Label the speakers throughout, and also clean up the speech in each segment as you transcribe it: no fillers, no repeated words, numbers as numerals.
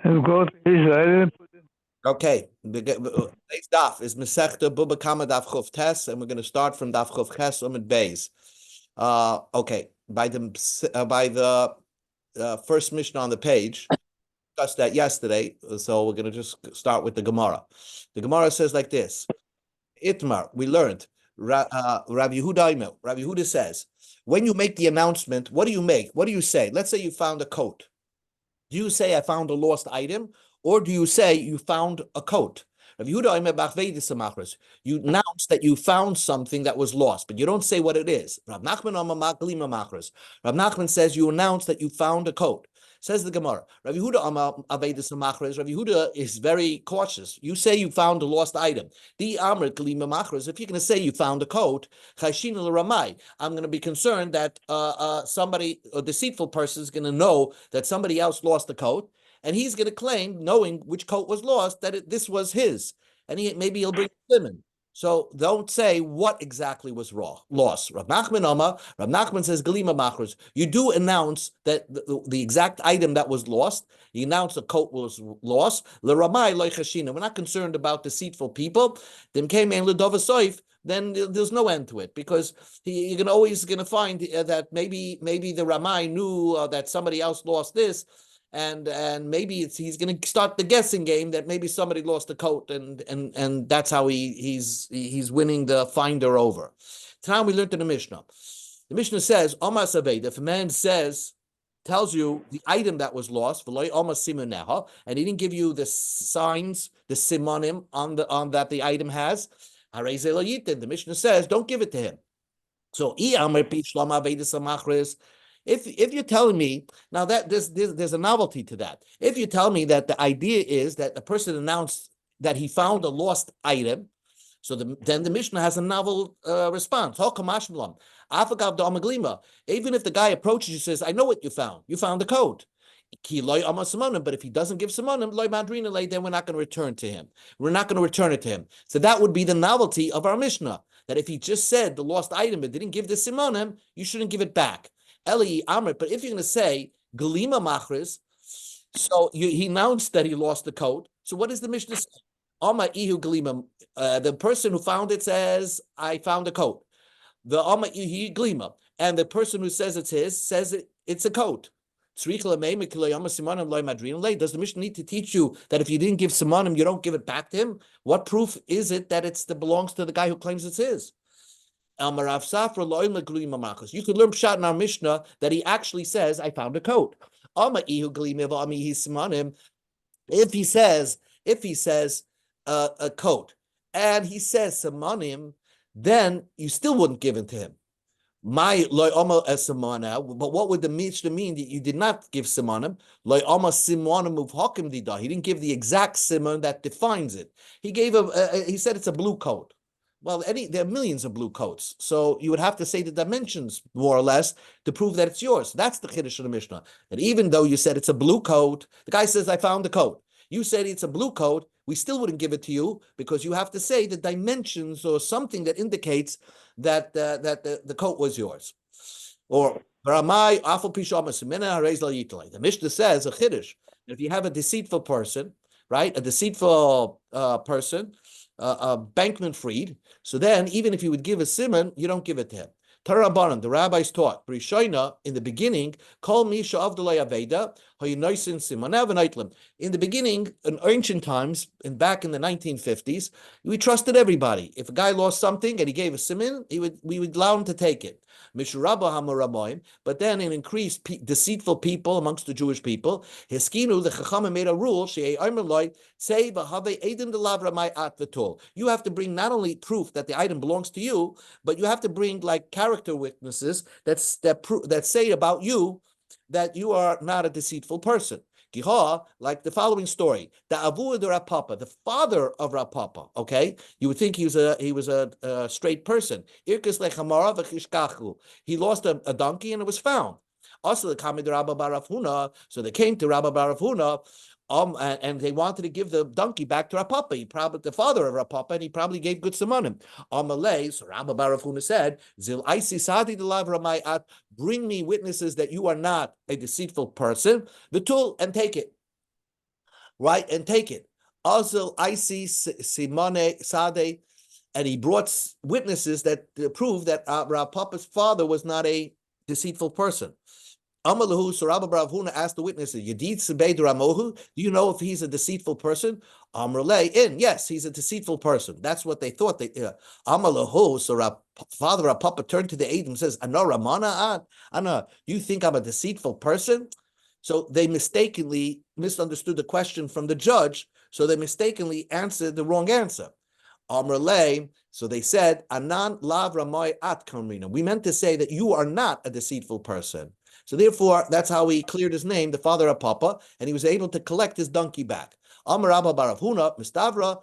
Speaker 1: and go to Israel and put it.
Speaker 2: Okay, today's daf is Masechta Baba Kama Daf Chuf Tes, and we're going to start from Daf Chuf Ches Umid Beis. Okay, by the first Mishnah on the page, discussed that yesterday, so we're going to just start with the Gemara. The Gemara says like this: Itmar, we learned. Rabbi Yehuda, Rabbi Yehuda says, when you make the announcement, what do you make? What do you say? Let's say you found a coat. Do you say I found a lost item, or do you say you found a coat? You announce that you found something that was lost, but you don't say what it is. Rav Nachman says you announce that you found a coat. Says the Gemara. Rav Yehuda is very cautious. You say you found a lost item. If you're going to say you found a coat, I'm going to be concerned that somebody, a deceitful person, is going to know that somebody else lost the coat, and he's going to claim, knowing which coat was lost, that this was his, and maybe he'll bring women. So don't say what exactly was lost. Rav Nachman says, Galima Machros. You do announce that the exact item that was lost. You announce the coat was lost. L'ramai loy chashina. We're not concerned about deceitful people. Then came in l'dova soif. Then there's no end to it, because you're always going to find that maybe the Ramai knew that somebody else lost this. And maybe he's going to start the guessing game that maybe somebody lost the coat, and that's how he's winning the finder over. Tonight we learned in the Mishnah. The Mishnah says, Omar Saved, if a man tells you the item that was lost, and he didn't give you the signs, the simonim on that the item has, the Mishnah says, don't give it to him. So if you're telling me now that there's a novelty to that. If you tell me that the idea is that the person announced that he found a lost item, so then the Mishnah has a novel response. Even if the guy approaches you and says, I know what you found the coat. But if he doesn't give simonim, then we're not going to return to him. We're not going to return it to him. So that would be the novelty of our Mishnah, that if he just said the lost item but didn't give the simonim, you shouldn't give it back. Eli Amrit, but if you're going to say Galima Machris, so he announced that he lost the coat. So what does the Mishnah say? Ama Ihu Galima, the person who found it says, I found a coat. The Ama Ihu Galima, and the person who says it's his says it's a coat. Does the Mishnah need to teach you that if you didn't give Simonim, you don't give it back to him? What proof is it that it belongs to the guy who claims it's his? You could learn pshat in our Mishnah that he actually says, I found a coat. If he says a coat, and he says simonim, then you still wouldn't give it to him. But what would the Mishnah mean that you did not give simonim? He didn't give the exact simon that defines it. He said it's a blue coat. Well, there are millions of blue coats, so you would have to say the dimensions, more or less, to prove that it's yours. That's the Chiddush of the Mishnah. That even though you said it's a blue coat, the guy says, I found the coat. You said it's a blue coat, we still wouldn't give it to you, because you have to say the dimensions or something that indicates that the coat was yours. Or, the Mishnah says, a Chiddush, if you have a deceitful person, right, bankman freed. So then, even if you would give a simon, you don't give it to him. Tarabanan, the rabbis taught, Brishoina, in the beginning, call me Sha'avdalai Aveda, Hayinoisin Simanav. In the beginning, in ancient times, and back in the 1950s, we trusted everybody. If a guy lost something and he gave a simon, we would allow him to take it. But then it increased deceitful people amongst the Jewish people. Hiskinu, the Chachamim made a rule, you have to bring not only proof that the item belongs to you, but you have to bring like character witnesses that say about you that you are not a deceitful person. Like the following story: the Avu de Rav Papa, the father of Rav Papa. Okay, you would think he was a straight person. He lost a donkey and it was found. Also, the Kamid Rabba Bar Huna. So they came to Rabba Bar Huna. And they wanted to give the donkey back to Rav Papa. He probably the father of Rav Papa, and he probably gave good simonim. Amalei, so Rabba Bar Huna said, "Zil Aisi Sadi Delav Ramayat, bring me witnesses that you are not a deceitful person. The tool and take it." right, and take it. Also, I see Simone Sade, and he brought witnesses that prove that Rav Papa's father was not a deceitful person. Amalahu, so Rabbi Bar Huna asked the witnesses, Yedid Sebei Ramohu, do you know if he's a deceitful person? Amrle, yes, he's a deceitful person. That's what they thought. Amalahu, so Father Rav Papa turned to the aide and says, Ana Ramana, Ana, you think I'm a deceitful person? So they mistakenly misunderstood the question from the judge, so they mistakenly answered the wrong answer. Amrle, so they said, Anan lav ramai at kamrina. We meant to say that you are not a deceitful person. So therefore, that's how he cleared his name, the father of Papa, and he was able to collect his donkey back. Amar Rabba Bar Huna, Mistavra,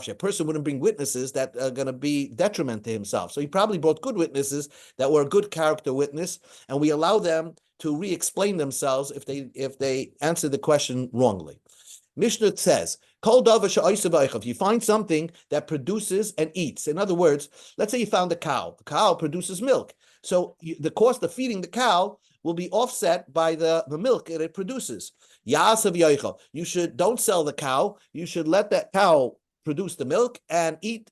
Speaker 2: a person wouldn't bring witnesses that are going to be detriment to himself. So he probably brought good witnesses that were a good character witness, and we allow them to re-explain themselves if they answer the question wrongly. Mishnah says, if you find something that produces and eats, in other words, let's say you found a cow. The cow produces milk. So the cost of feeding the cow will be offset by the milk that it produces. Don't sell the cow. You should let that cow produce the milk and eat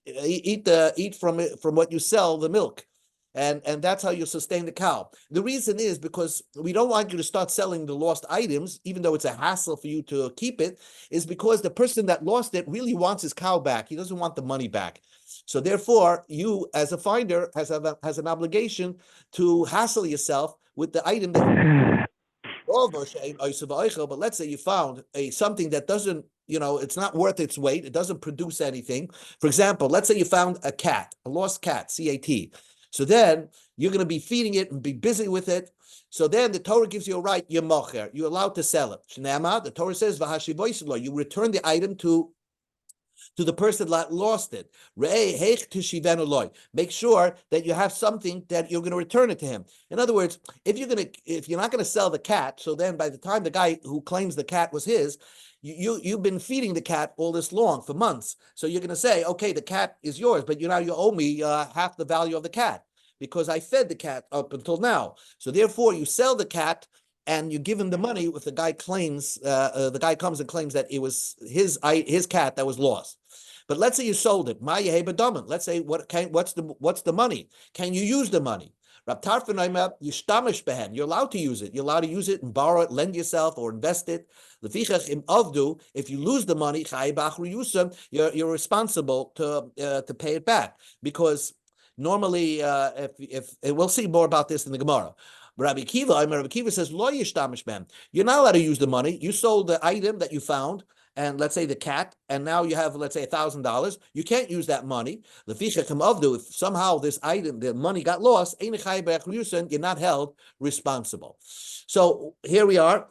Speaker 2: from it, from what you sell the milk. And that's how you sustain the cow. The reason is because we don't want you to start selling the lost items, even though it's a hassle for you to keep it, is because the person that lost it really wants his cow back. He doesn't want the money back. So therefore, you as a finder has an obligation to hassle yourself with the item that but let's say you found something that doesn't, it's not worth its weight. It doesn't produce anything. For example, let's say you found a cat, a lost cat, CAT. So then you're going to be feeding it and be busy with it. So then the Torah gives you a right, you're mocher. You're allowed to sell it. The Torah says, you return the item to the person that lost it. Make sure that you have something that you're going to return it to him. In other words, if you're not going to sell the cat, so then by the time the guy who claims the cat was his, you've been feeding the cat all this long for months. So you're going to say, okay, the cat is yours, but you owe me half the value of the cat because I fed the cat up until now. So therefore, you sell the cat and you give him the money if the guy claims, the guy comes and claims that it was his cat that was lost. But let's say you sold it. Let's say what's the money? Can you use the money? You're allowed to use it. You're allowed to use it and borrow it, lend yourself, or invest it. If you lose the money, you're responsible to pay it back. Because normally, if we'll see more about this in the Gemara. Rabbi Kiva says, you're not allowed to use the money. You sold the item that you found, and let's say the cat, and now you have, let's say, $1,000. You can't use that money. If somehow this item, the money got lost, you're not held responsible. So here we are,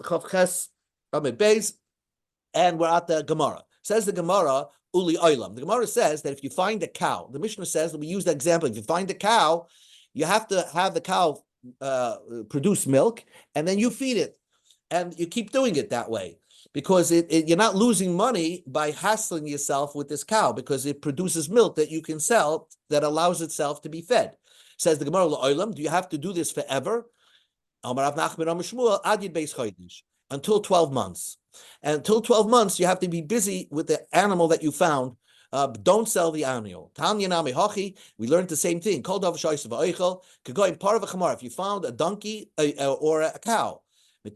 Speaker 2: and we're at the Gemara. Says the Gemara, Uli Oilam. The Gemara says that if you find a cow, the Mishnah says, we use that example, if you find a cow, you have to have the cow produce milk, and then you feed it. And you keep doing it that way. Because you're not losing money by hassling yourself with this cow, because it produces milk that you can sell that allows itself to be fed. Says the Gemara, Oilam, do you have to do this forever? Until 12 months. And until 12 months, you have to be busy with the animal that you found. Don't sell the animal. We learned the same thing. If you found a donkey or a cow, you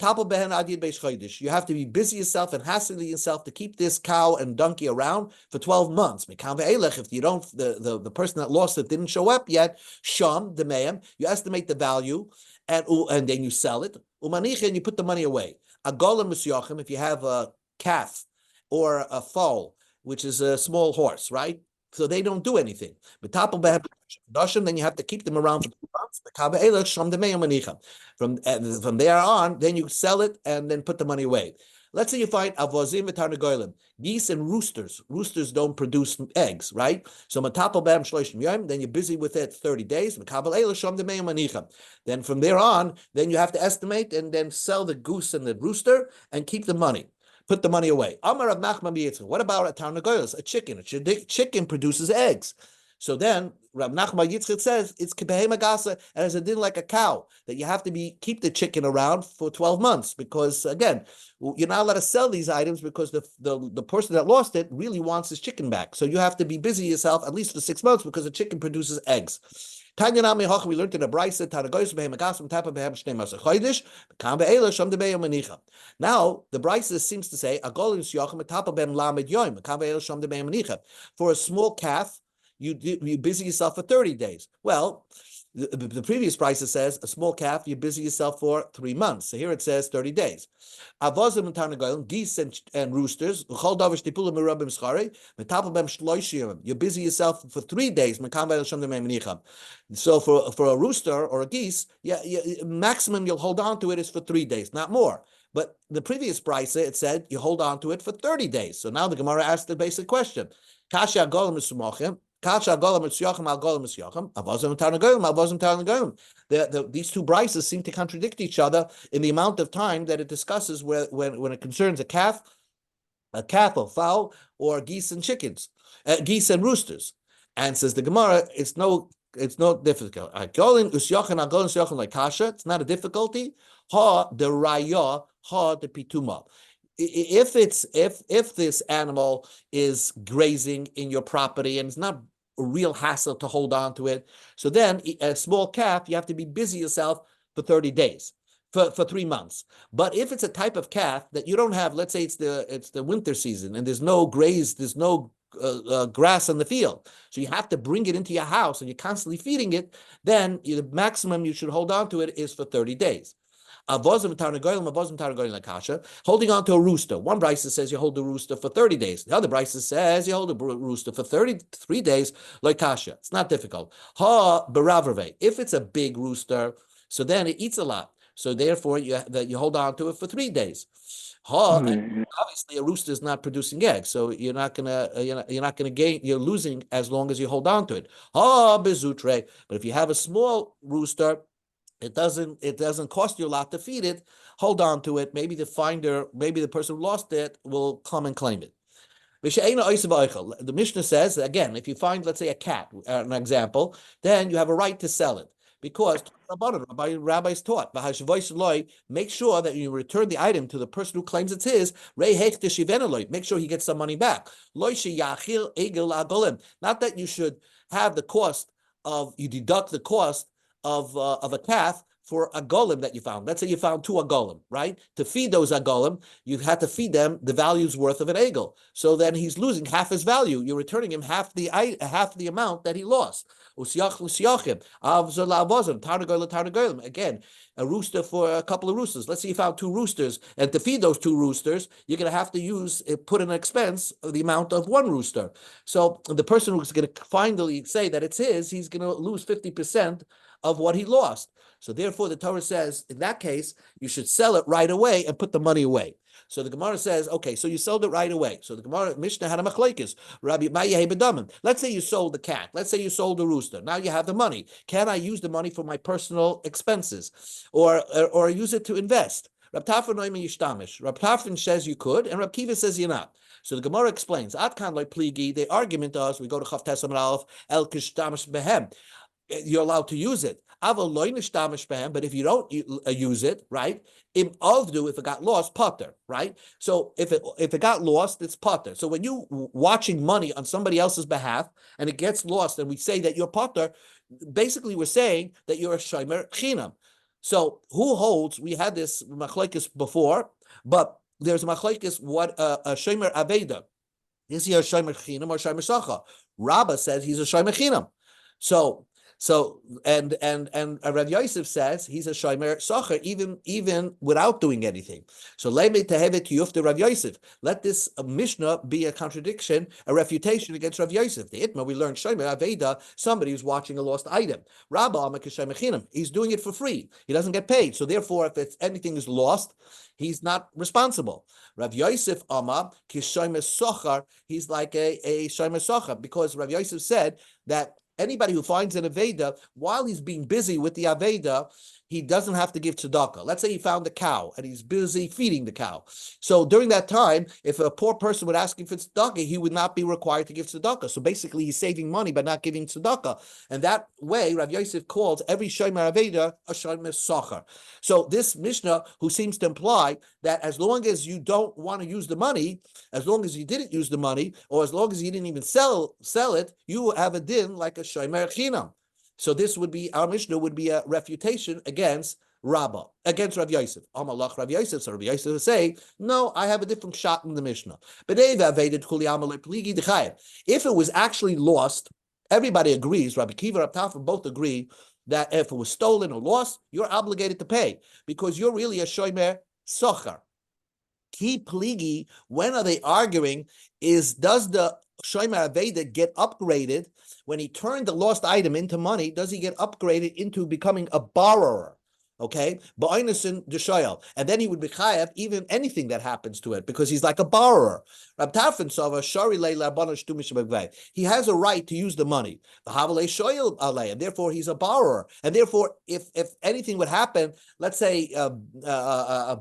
Speaker 2: have to be busy yourself and hassling yourself to keep this cow and donkey around for 12 months. If you don't, the person that lost it didn't show up yet, you estimate the value and then you sell it. And you put the money away. If you have a calf or a foal, which is a small horse, right? So they don't do anything. Then you have to keep them around for 2 months. From there on, then you sell it and then put the money away. Let's say you find avozim v'tarnagolim, geese and roosters. Roosters don't produce eggs, right? So then you're busy with it 30 days. Then from there on, then you have to estimate and then sell the goose and the rooster and keep the money. Put the money away. What about a tarnagoyos? A chicken. A chicken produces eggs. So then Rab Nachman Yitzchak says it's kibehema gasa, and as a din like a cow, that you have to keep the chicken around for 12 months, because again, you're not allowed to sell these items because the person that lost it really wants his chicken back. So you have to be busy yourself at least for 6 months, because the chicken produces eggs. Tanya Nami Hoch, we learned in the Brisa, Tanagoyis behem agasam tapa behem shnei masa chodesh, kam be'ela sham debeim manicha. Now the Brisa seems to say agolin syachim tapa behem lamed yoim, kam be'ela sham debeim manicha. For a small calf, you busy yourself for 30 days. Well, the previous Brisa says a small calf, you busy yourself for 3 months. So here it says 30 days. Avozim and tarnagoyim, geese and roosters, chol davar shtipulim merabim schare, metapel bem shloishim. You busy yourself for 3 days. So for a rooster or a geese, maximum you'll hold on to it is for 3 days, not more. But the previous Brisa, it said you hold on to it for 30 days. So now the Gemara asked the basic question: Kasha golim misumachim. These two brises seem to contradict each other in the amount of time that it discusses when it concerns a calf or fowl, or geese and chickens, geese and roosters. And says the Gemara, it's no difficult. It's not a difficulty. Ha the raya, ha the pituma. If this animal is grazing in your property and it's not a real hassle to hold on to it, so then a small calf, you have to be busy yourself for 30 days, for 3 months. But if it's a type of calf that you don't have, let's say it's the winter season and there's no grass in the field, so you have to bring it into your house and you're constantly feeding it, then the maximum you should hold on to it is for 30 days. Holding on to a rooster. One Brisa says you hold the rooster for 30 days. The other Brisa says you hold the rooster for 33 days, like kasha. It's not difficult. Ha beravrave. If it's a big rooster, so then it eats a lot. So therefore, you hold on to it for 3 days. Obviously, a rooster is not producing eggs, so you're not gonna gain. You're losing as long as you hold on to it. Ha bezutre. But if you have a small rooster, it doesn't cost you a lot to feed it. Hold on to it. Maybe the person who lost it will come and claim it. The Mishnah says, again, if you find, let's say, a cat, an example, then you have a right to sell it. Because rabbis taught, make sure that you return the item to the person who claims it's his. Make sure he gets some money back. Not that you should have the cost you deduct the cost of a calf for a golem that you found. Let's say you found 2 agolim, right? To feed those agolim, you had to feed them the value's worth of an egel. So then he's losing half his value. You're returning him half the amount that he lost. Again, a rooster for a couple of roosters. Let's say you found 2 roosters, and to feed those 2 roosters, you're going to have to put an expense of the amount of 1 rooster. So the person who's going to finally say that it's his, he's going to lose 50% of what he lost. So therefore, the Torah says, in that case, you should sell it right away and put the money away. So the Gemara says, okay, so you sold it right away. So the Gemara, Mishnah had a machlekes. Rabbi Ma'yeh bedamim. Let's say you sold the cat. Let's say you sold the rooster. Now you have the money. Can I use the money for my personal expenses, or use it to invest? Rab Tafra noimi yishtamish. Rab Tafra says you could, and Rab Kiva says you're not. So the Gemara explains, Atkan like pligi. The argument is, we go to Chav Tes Amar Aleph, El kishtamish behem. You're allowed to use it. But if you don't use it, right? If it got lost, potter, right? So if it got lost, it's potter. So when you watching money on somebody else's behalf and it gets lost, and we say that you're potter, basically we're saying that you're a shomer chinam. So who holds? We had this machlekes before, but there's a machlekes what a shomer aveda. Is he a shomer chinam or shomer sacha? Rabbah says he's a shomer chinam. So and Rav Yosef says he's a shomer sacher even without doing anything. So le'mei tehevet yufta Rav Yosef. Let this Mishnah be a contradiction, a refutation against Rav Yosef. The Itma we learned shomer aveda, somebody who's watching a lost item. Rabba amak shomer chinam. He's doing it for free. He doesn't get paid. So therefore, if anything is lost, he's not responsible. Rav Yosef Amar kishomer sacher. He's like a shomer sacher, because Rav Yosef said that anybody who finds an Aveda, while he's being busy with the Aveda, he doesn't have to give tzedakah. Let's say he found a cow and he's busy feeding the cow. So during that time, if a poor person would ask him for tzedakah, he would not be required to give tzedakah. So basically, he's saving money by not giving tzedakah. And that way, Rav Yosef calls every shomer aveda a shomer socher. So this Mishnah, who seems to imply that as long as you don't want to use the money, as long as you didn't use the money, or as long as you didn't even sell it, you have a din like a shomer chinam. So this would be, our Mishnah would be a refutation against Rabbah, against Rav Yosef. Amalach Rav Yosef, so Rav Yosef would say, no, I have a different shot in the Mishnah. If it was actually lost, everybody agrees, Rabbi Kiva, Rabbi Tafel both agree that if it was stolen or lost, you're obligated to pay because you're really a shomer socher. Ki pligi, when are they arguing, does the shomer aveda get upgraded when he turned the lost item into money? Does he get upgraded into becoming a borrower? Okay, and then he would be chayav even anything that happens to it because he's like a borrower. He has a right to use the money, and therefore he's a borrower. And therefore, if anything would happen, let's say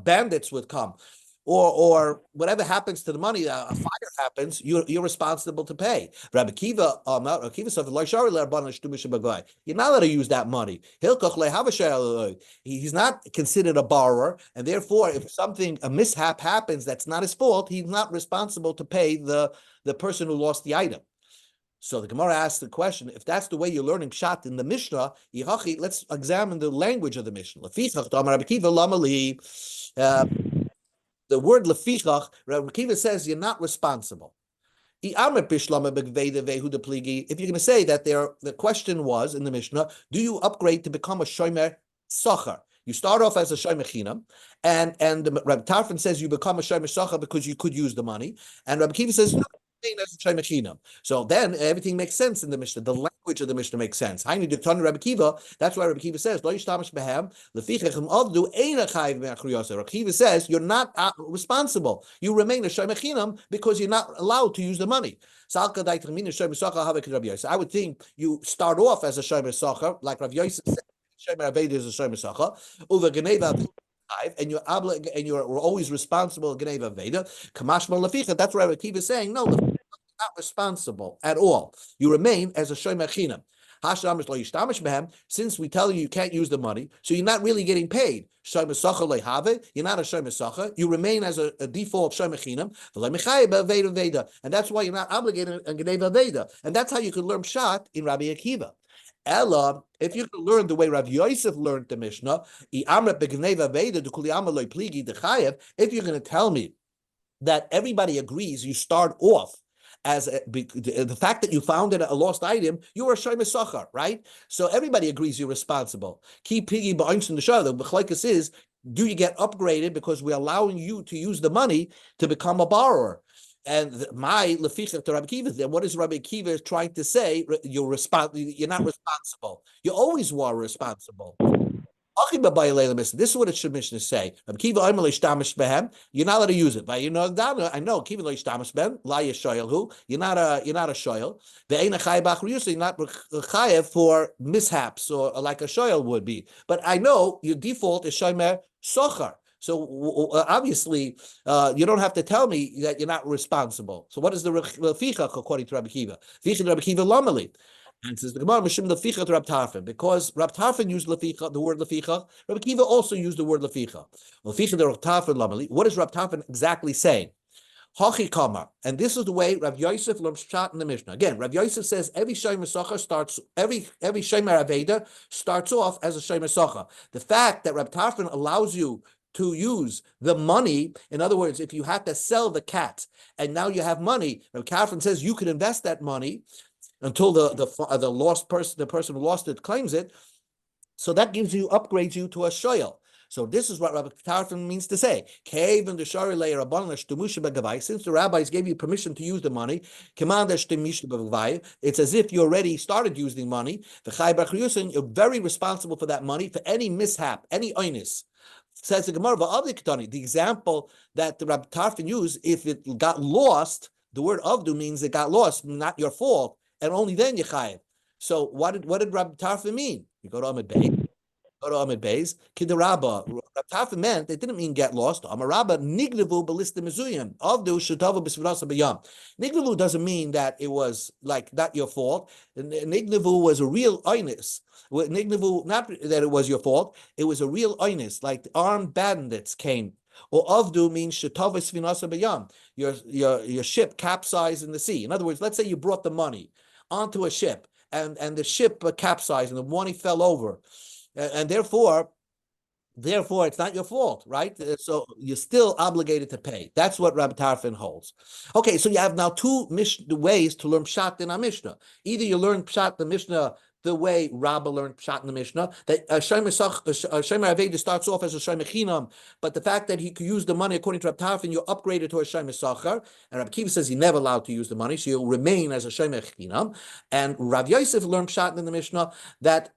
Speaker 2: bandits would come, or whatever happens to the money, a fire happens, you're responsible to pay. Rabbi Kiva, said, you're not allowed to use that money. He's not considered a borrower, and therefore, if a mishap happens that's not his fault, he's not responsible to pay the person who lost the item. So the Gemara asks the question, if that's the way you're learning Pshat in the Mishnah, let's examine the language of the Mishnah. The word lefichach, Rabbi Kiva says you're not responsible. If you're going to say that the question was in the Mishnah, do you upgrade to become a shomer socher? You start off as a shomer chinam, and Rabbi Tarfon says you become a shomer socher because you could use the money, and Rabbi Kiva says no. So then everything makes sense in the Mishnah. The language of the Mishnah makes sense. Rabbi Kiva. That's why Rabbi Kiva says, Rabbi Kiva says you're not responsible. You remain a shomer chinam because you're not allowed to use the money. I would think you start off as a shomer socher, like Rav Yosef said, shomer aveda is a shomer socher. Uva geneva and you're always responsible. Geneva Veda, Kamashma Laficha. That's why Rabbi Kiva is saying, no, you're not responsible at all. You remain as a shomer chinam. Since we tell you can't use the money, so you're not really getting paid. You're not a shomer socher. You remain as a default shomer chinam, and that's why you're not obligated on Geneva Veda. And that's how you can learn Pshat in Rabbi Akiva. Ella, if you can learn the way Rav Yosef learned the Mishnah, if you're going to tell me that everybody agrees you start off as the fact that you found a lost item, you are a shomer socher, right? So everybody agrees you're responsible. Key piggy ba'inch in the show. The b'chleikus is, do you get upgraded because we're allowing you to use the money to become a borrower? And my lefichach to Rabbi Kiva, then what is Rabbi Kiva trying to say? You're not responsible. You always were responsible. This is what it should Mishnah say. You're not allowed to use it. I know you're not a shoyel. You're not chayav for mishaps or like a shoyel would be. But I know your default is shomer socher. So obviously, you don't have to tell me that you're not responsible. So what is the lefichach according to Rabbi Kiva? Fichach Rabbi Kiva lamali. And says the Gemara, Mishum lefichach to Rabbi Tarfon, because Rabbi Tarfon used lefichach, the word lefichach. Rabbi Kiva also used the word lefichach. Lefichach to Rabbi Tarfon lamali. What is Rabbi Tarfon exactly saying? Hachi kamar, and this is the way Rav Yosef learns Pshat in the Mishnah. Again, Rav Yosef says every shomer socher starts, every shomer aveda starts off as a shomer socher. The fact that Rabbi Tarfon allows you to use the money, in other words, if you had to sell the cat and now you have money, Rabbi Tarfon says you could invest that money until the lost person, the person who lost it, claims it. So that upgrades you to a shoyel. So this is what Rabbi Tarfon means to say. Since the rabbis gave you permission to use the money, it's as if you already started using money. You're very responsible for that money, for any mishap, any oinus. Says the Gemara, the example that the Rabbi Tarfon used, if it got lost, the word avdu means it got lost, not your fault, and only then you chayav. So what did Rabbi Tarfon mean? You go to Amid Bey. Go to Amid Beis. Kidarabba. Rav Tarfon meant it didn't mean get lost. Amarabba nignavu balista mezuyim. Avdu shetava b'svidasa b'yam. Nignavu doesn't mean that it was like not your fault. Nignavu was a real oinus. Nignavu, not that it was your fault. It was a real oinus, like armed bandits came. Or avdu means shetava b'svidasa b'yam. Your ship capsized in the sea. In other words, let's say you brought the money onto a ship, and the ship capsized and the money fell over. And therefore, it's not your fault, right? So you're still obligated to pay. That's what Rabbi Tarfon holds. Okay, so you have now two ways to learn Pshat in our Mishnah. Either you learn Pshat in the Mishnah the way Rabbah learned Pshat in the Mishnah, that Shomer Aveda starts off as a Shomer Chinam, but the fact that he could use the money according to Rabbi Tarfon, you're upgraded to a Shomer Sachar, and Rabbi Kiva says he's never allowed to use the money, so you'll remain as a Shomer Chinam. And Rav Yosef learned Pshat in the Mishnah that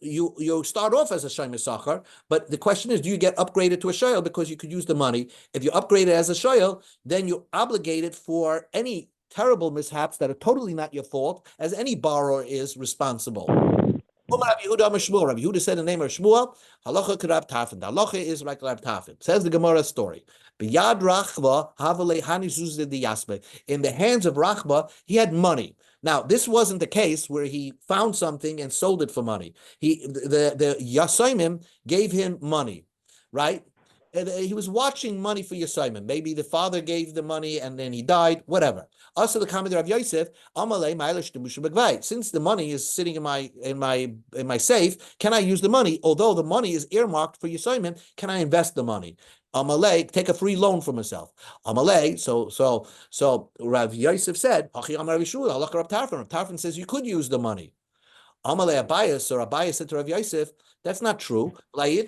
Speaker 2: you start off as a Shomer Sachar, but the question is, do you get upgraded to a Shoyel because you could use the money? If you're upgraded as a Shoyel, then you're obligated for any terrible mishaps that are totally not your fault, as any borrower is responsible. Rabbi Yehuda said the name of Shmuel, halacha k'Rab Tarfon. The halacha is like Rab Tarfon. Says the Gemara story. B'yad Rachba havale hanizuz de yasme. In the hands of Rachba, he had money. Now, this wasn't the case where he found something and sold it for money. The Yasaimim gave him money, right? And he was watching money for Yasaimim. Maybe the father gave the money and then he died, whatever. Also, the comment of Yosef, since the money is sitting in my safe, can I use the money? Although the money is earmarked for Yasaimim, can I invest the money? Amalei, take a free loan for myself. Amalei, so Rav Yosef said, Rav Tarfon says you could use the money. Amalei Abayas, or Abayas said to Rav Yosef, that's not true. In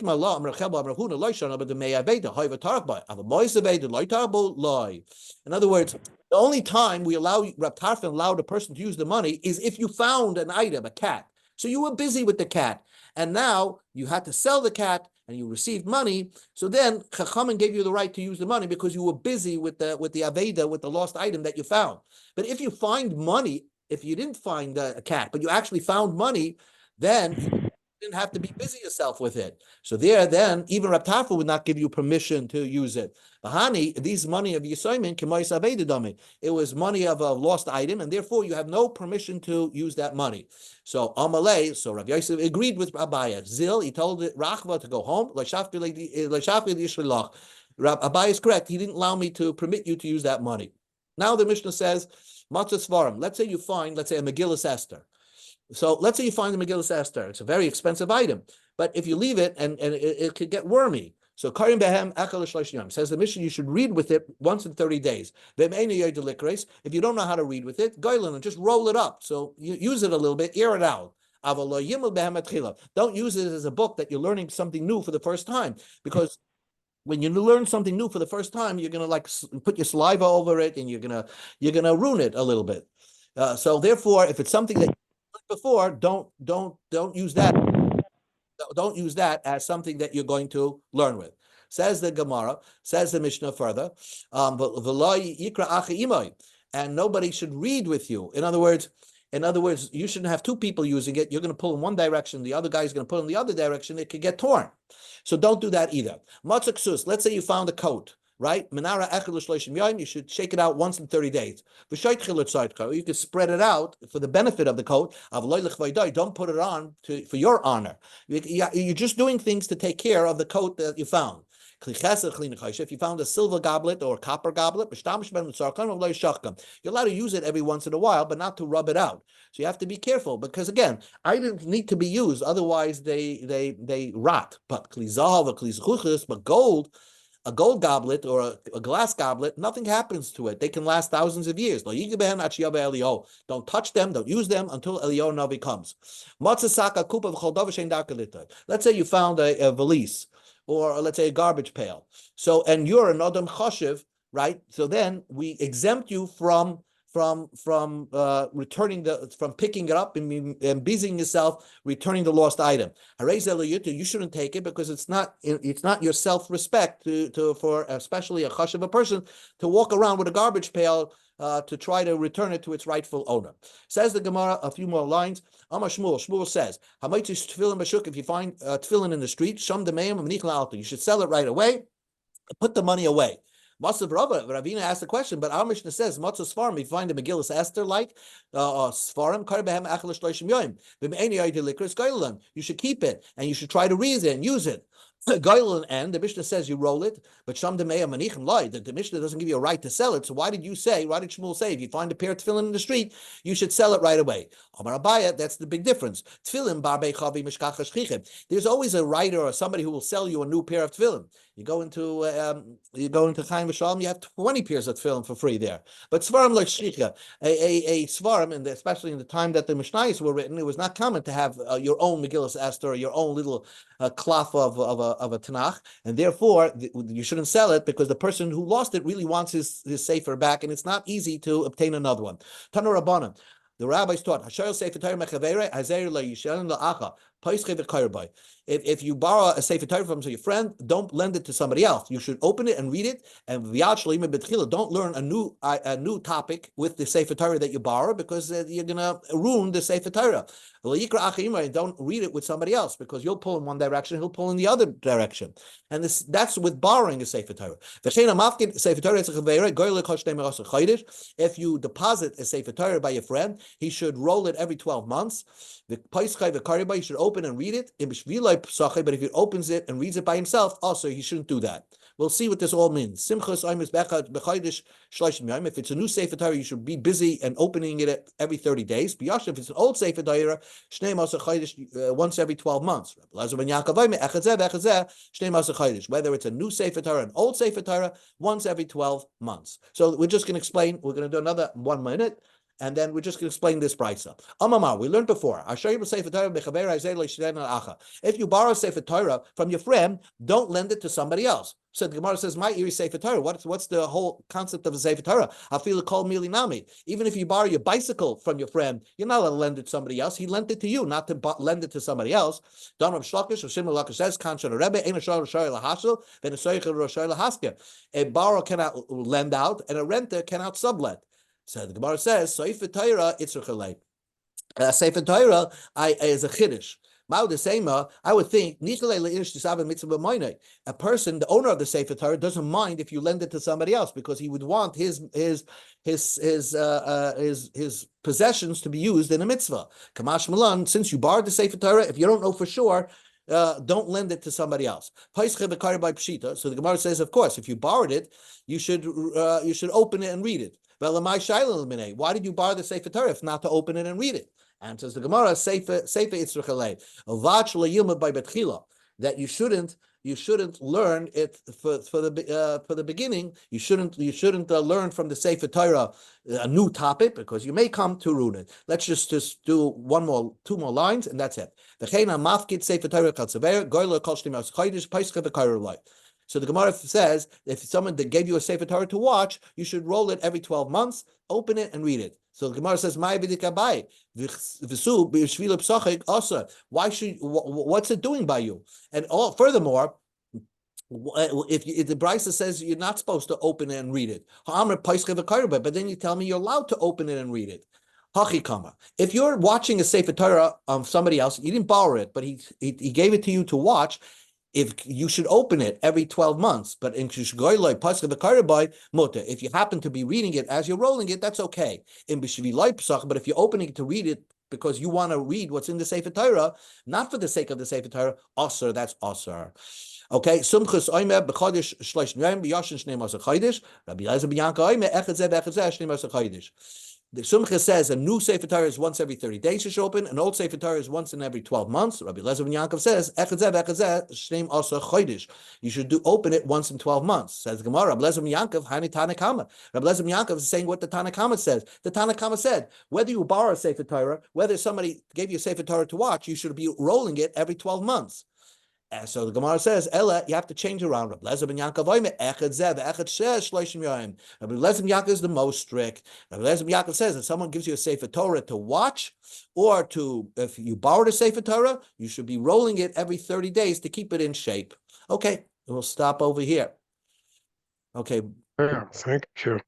Speaker 2: other words, the only time we allow Rav Tarfon allowed a person to use the money is if you found an item, a cat. So you were busy with the cat, and now you had to sell the cat, and you received money. So then Chachamim gave you the right to use the money because you were busy with the Aveda, with the lost item that you found. But if you find money, if you didn't find a cat, but you actually found money, then you didn't have to be busy yourself with it. So then even Rab Tarfon would not give you permission to use it. Bahani, these money of Yisoimin, it was money of a lost item, and therefore you have no permission to use that money. So Amalei, so Rav Yosef agreed with Abaya. Zil, he told Rachva to go home. Abaya is correct. He didn't allow me to permit you to use that money. Now the Mishnah says, Matzah Svarim. Let's say you find, let's say, a Megillas Esther. So let's say you find the Megillas Esther. It's a very expensive item. But if you leave it, and it could get wormy. So Karim Behem Echel Shlosh says the Mishnah, you should read with it once in 30 days. If you don't know how to read with it, go and just roll it up. So you use it a little bit, air it out. Don't use it as a book that you're learning something new for the first time, because when you learn something new for the first time, you're gonna put your saliva over it, and you're gonna ruin it a little bit. So therefore, if it's something that you learned before, don't use that. Don't use that as something that you're going to learn with. Says the Gemara, says the Mishnah further, and nobody should read with you. In other words, you shouldn't have two people using it. You're going to pull in one direction, the other guy is going to pull in the other direction. It could get torn. So don't do that either. Matzaksus, let's say you found a coat, right? You should shake it out once in 30 days. You can spread it out for the benefit of the coat. Don't put it on for your honor. You're just doing things to take care of the coat that you found. If you found a silver goblet or a copper goblet, you're allowed to use it every once in a while, but not to rub it out. So you have to be careful, because again, items need to be used, otherwise they rot. But gold, a gold goblet or a glass goblet, nothing happens to it. They can last thousands of years. Don't touch them, don't use them until Eliyahu Navi comes. Let's say you found a valise, or let's say a garbage pail. So, and you're an Adam Choshev, right? So then we exempt you from from picking it up and busying yourself, returning the lost item. You shouldn't take it because it's not your self-respect for especially a chash of a person to walk around with a garbage pail to try to return it to its rightful owner. Says the Gemara, a few more lines. Amar Shmuel says, if you find tefillin in the street, you should sell it right away, put the money away. Ravina asked the question, but our Mishnah says, Matzah Svarim, if you find a Megillus Esther like Svarim, you should keep it and you should try to read it and use it. And the Mishnah says you roll it, but the Mishnah doesn't give you a right to sell it. So why did Shmuel say, if you find a pair of tefillin in the street, you should sell it right away? Amar Abaya, that's the big difference. There's always a writer or somebody who will sell you a new pair of tefillin. You go into Chaim V'Shalom, you have 20 pairs of tefillin for free there. But svarim like shlicha, a svarim, and especially in the time that the Mishnayos were written, it was not common to have your own Megillus Esther or your own little cloth of a Tanakh, and therefore you shouldn't sell it because the person who lost it really wants his sefer back, and it's not easy to obtain another one. Tanu Rabbanan. The rabbis taught, if you borrow a sefer Torah from your friend, don't lend it to somebody else. You should open it and read it, and don't learn a new topic with the sefer Torah that you borrow, because you're going to ruin the sefer Torah. Don't read it with somebody else, because you'll pull in one direction, he'll pull in the other direction. And that's with borrowing a sefer Torah. If you deposit a sefer Torah by your friend, he should roll it every 12 months. You should open and read it. But if he opens it and reads it by himself, also he shouldn't do that. We'll see what this all means. If it's a new sefer Torah, you should be busy and opening it every 30 days. If it's an old sefer Torah, once every 12 months. Whether it's a new sefer Torah, an old sefer Torah, once every 12 months. So we're just going to explain. We're going to do another 1 minute. And then we're just going to explain this brisa. Amamar, we learned before. If you borrow sefer Torah from your friend, don't lend it to somebody else. So the Gemara says, "My iri sefer Torah." What's the whole concept of a sefer Torah? I feel it called mili nami. Even if you borrow your bicycle from your friend, you're not allowed to lend it to somebody else. He lent it to you, not to lend it to somebody else. Don Rav Shlokish or Shimon Lakish says, "Kanshan Rebbe ein ashar l'shar lahashel ben asoicher l'shar lahasker." A borrower cannot lend out, and a renter cannot sublet. So the Gemara says, Sefer Torah itzrachalei. Sefer Torah is a chiddush. I would think a person, the owner of the Sefer Torah, doesn't mind if you lend it to somebody else, because he would want his possessions to be used in a mitzvah. Kamash Malan, since you borrowed the Sefer Torah, if you don't know for sure, don't lend it to somebody else. So the Gemara says, of course, if you borrowed it, you should open it and read it. Why did you borrow the Sefer Torah if not to open it and read it? And says the Gemara, that you shouldn't learn it for the beginning. You shouldn't learn from the Sefer Torah a new topic, because you may come to ruin it. Let's just do two more lines, and that's it. So the Gemara says, if someone that gave you a Sefer Torah to watch, you should roll it every 12 months, open it and read it. So the Gemara says, what's it doing by you? And furthermore, if the Brisa says you're not supposed to open it and read it, but then you tell me you're allowed to open it and read it. If you're watching a Sefer Torah of somebody else, you didn't borrow it, but he gave it to you to watch, if you should open it every 12 months, but if you happen to be reading it as you're rolling it, that's okay. But if you're opening it to read it because you want to read what's in the Sefer Torah, not for the sake of the Sefer Torah, asr, that's asr. Okay, Sumchus Oimer b'chodesh shleish yom b'yashin shnei masar chodesh. Rabbi Eliezer ben Yanka Oimer echad zeh shnei masar chodesh. The Sumcha says a new Sefer Torah is once every 30 days you should open, an old Sefer Torah is once in every 12 months. Rabbi Eliezer ben Yaakov says, you should open it once in 12 months. Says the Gemara, Rabbi Eliezer ben Yaakov, Hani Tanakama. Rabbi Eliezer ben Yaakov is saying what the Tanakama says. The Tanakama said, whether you borrow a Sefer Torah, whether somebody gave you a Sefer Torah to watch, you should be rolling it every 12 months. And so the Gemara says, Ella, you have to change around. Rabbi Lezer ben Yaakov oimer, echad zeh, ve'echad shesh, shloshim yoyim. Rabbi Lezer ben Yaakov is the most strict. Rabbi Lezer ben Yaakov says, if someone gives you a Sefer Torah to watch, or if you borrowed a Sefer Torah, you should be rolling it every 30 days to keep it in shape. Okay, we'll stop over here. Okay.
Speaker 3: Yeah, thank you.